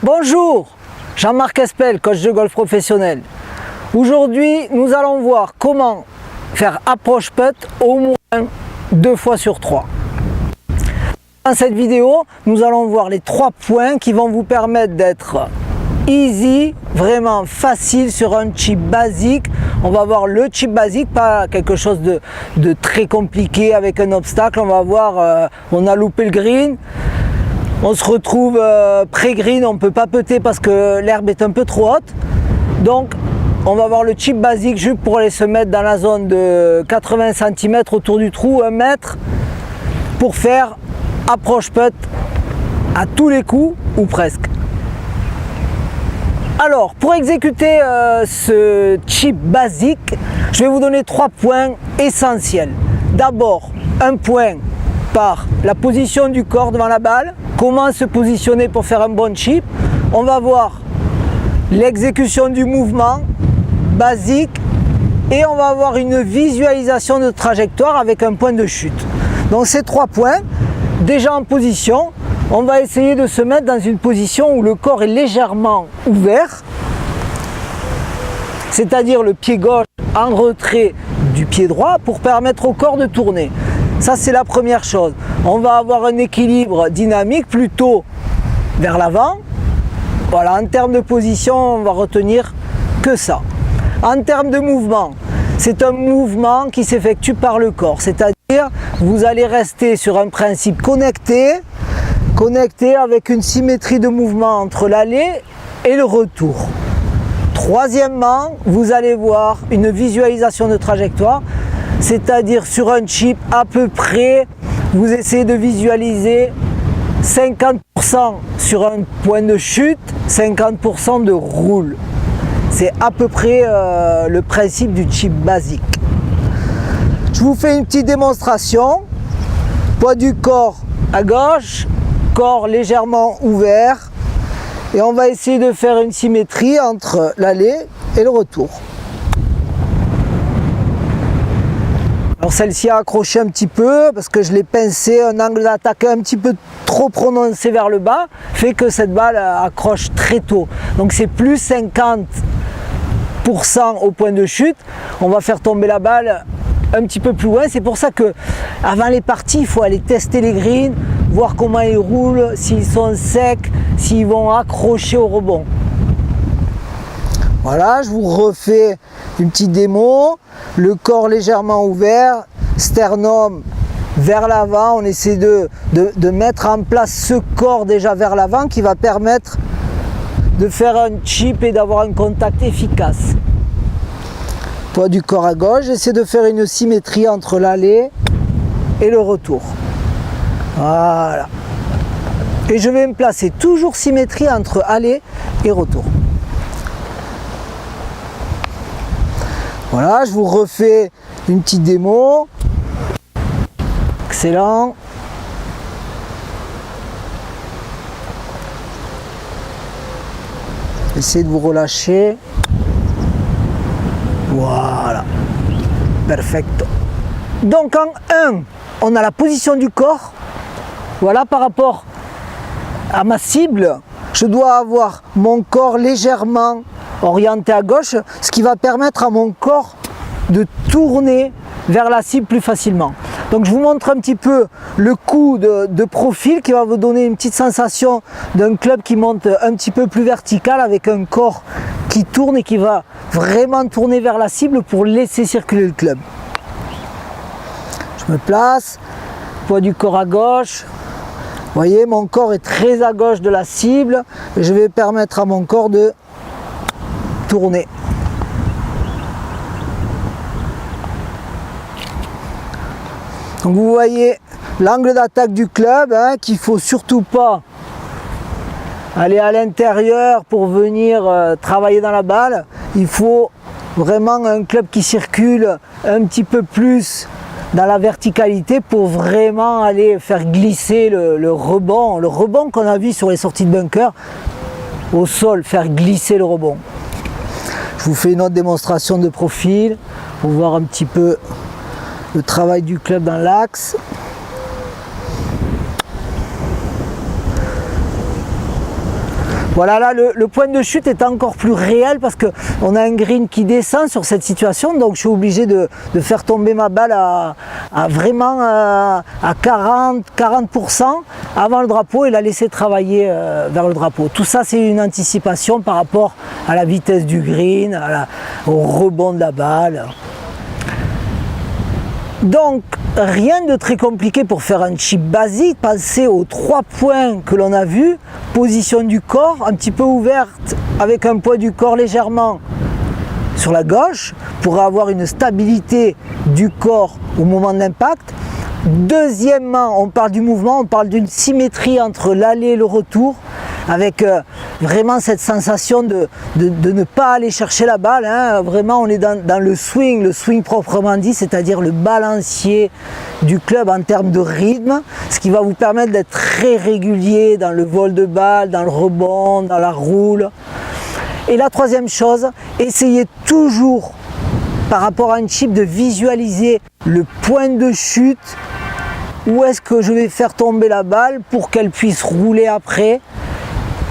Bonjour, Jean-Marc Espel, coach de golf professionnel. Aujourd'hui, nous allons voir comment faire approche putt au moins 2 fois sur 3. Dans cette vidéo, nous allons voir les 3 points qui vont vous permettre d'être easy, vraiment facile sur un chip basique. On va voir le chip basique, pas quelque chose de très compliqué avec un obstacle. On va voir, on a loupé le green. On se retrouve pré-green, on ne peut pas putter parce que l'herbe est un peu trop haute. Donc on va voir le chip basique juste pour aller se mettre dans la zone de 80 cm autour du trou, 1 mètre, pour faire approche putt à tous les coups ou presque. Alors pour exécuter ce chip basique, je vais vous donner 3 points essentiels. D'abord, un point par la position du corps devant la balle, comment se positionner pour faire un bon chip. On va voir l'exécution du mouvement basique et on va avoir une visualisation de trajectoire avec un point de chute. Donc ces 3 points, déjà en position, on va essayer de se mettre dans une position où le corps est légèrement ouvert, c'est-à-dire le pied gauche en retrait du pied droit pour permettre au corps de tourner. Ça, c'est la première chose. On va avoir un équilibre dynamique plutôt vers l'avant. Voilà, en termes de position, on va retenir que ça. En termes de mouvement, c'est un mouvement qui s'effectue par le corps. C'est-à-dire, vous allez rester sur un principe connecté avec une symétrie de mouvement entre l'aller et le retour. Troisièmement, vous allez voir une visualisation de trajectoire. C'est-à-dire sur un chip à peu près, vous essayez de visualiser 50% sur un point de chute, 50% de roule. C'est à peu près le principe du chip basique. Je vous fais une petite démonstration. Poids du corps à gauche, corps légèrement ouvert. Et on va essayer de faire une symétrie entre l'aller et le retour. Alors celle-ci a accroché un petit peu parce que je l'ai pincé, un angle d'attaque un petit peu trop prononcé vers le bas fait que cette balle accroche très tôt. Donc c'est plus 50% au point de chute. On va faire tomber la balle un petit peu plus loin. C'est pour ça que avant les parties, il faut aller tester les greens, voir comment ils roulent, s'ils sont secs, s'ils vont accrocher au rebond. Voilà, je vous refais une petite démo. Le corps légèrement ouvert, sternum vers l'avant. On essaie de mettre en place ce corps déjà vers l'avant qui va permettre de faire un chip et d'avoir un contact efficace. Poids du corps à gauche, j'essaie de faire une symétrie entre l'aller et le retour. Voilà. Et je vais me placer toujours symétrie entre aller et retour. Voilà, je vous refais une petite démo. Excellent. Essayez de vous relâcher. Voilà. Perfecto. Donc en 1, on a la position du corps. Voilà, par rapport à ma cible, je dois avoir mon corps légèrement orienté à gauche, ce qui va permettre à mon corps de tourner vers la cible plus facilement. Donc je vous montre un petit peu le coup de profil qui va vous donner une petite sensation d'un club qui monte un petit peu plus vertical avec un corps qui tourne et qui va vraiment tourner vers la cible pour laisser circuler le club. Je me place, poids du corps à gauche. Vous voyez, mon corps est très à gauche de la cible et je vais permettre à mon corps de tourner. Donc vous voyez l'angle d'attaque du club, qu'il ne faut surtout pas aller à l'intérieur pour venir travailler dans la balle. Il faut vraiment un club qui circule un petit peu plus dans la verticalité pour vraiment aller faire glisser le rebond qu'on a vu sur les sorties de bunker au sol, faire glisser le rebond. Je vous fais une autre démonstration de profil pour voir un petit peu le travail du club dans l'axe. Voilà, là le point de chute est encore plus réel parce qu'on a un green qui descend sur cette situation, donc je suis obligé de faire tomber ma balle à vraiment à 40% avant le drapeau et la laisser travailler vers le drapeau. Tout ça, c'est une anticipation par rapport à la vitesse du green, au rebond de la balle. Donc, rien de très compliqué pour faire un chip basique. Pensez aux 3 points que l'on a vus. Position du corps, un petit peu ouverte, avec un poids du corps légèrement sur la gauche, pour avoir une stabilité du corps au moment de l'impact. Deuxièmement, on parle du mouvement, on parle d'une symétrie entre l'aller et le retour, avec vraiment cette sensation de ne pas aller chercher la balle, hein. Vraiment on est dans le swing proprement dit, c'est-à-dire le balancier du club en termes de rythme, ce qui va vous permettre d'être très régulier dans le vol de balle, dans le rebond, dans la roule. Et la troisième chose, essayez toujours par rapport à un chip de visualiser le point de chute, où est-ce que je vais faire tomber la balle pour qu'elle puisse rouler après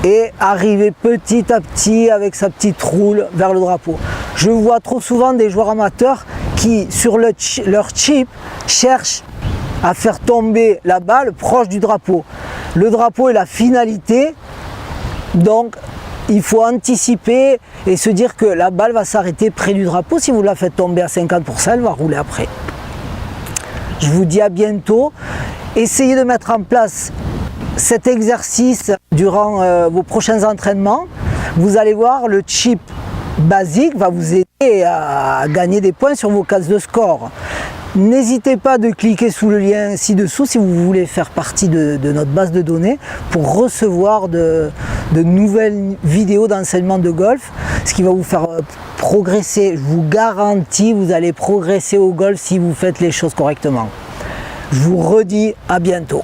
et arriver petit à petit avec sa petite roule vers le drapeau. Je vois trop souvent des joueurs amateurs qui, sur leur chip, cherchent à faire tomber la balle proche du drapeau. Le drapeau est la finalité, donc il faut anticiper et se dire que la balle va s'arrêter près du drapeau. Si vous la faites tomber à 50%, elle va rouler après. Je vous dis à bientôt. Essayez de mettre en place cet exercice durant vos prochains entraînements. Vous allez voir, le chip basique va vous aider à gagner des points sur vos cases de score. N'hésitez pas de cliquer sous le lien ci-dessous si vous voulez faire partie de notre base de données pour recevoir de nouvelles vidéos d'enseignement de golf, ce qui va vous faire progresser. Je vous garantis, vous allez progresser au golf si vous faites les choses correctement. Je vous redis à bientôt.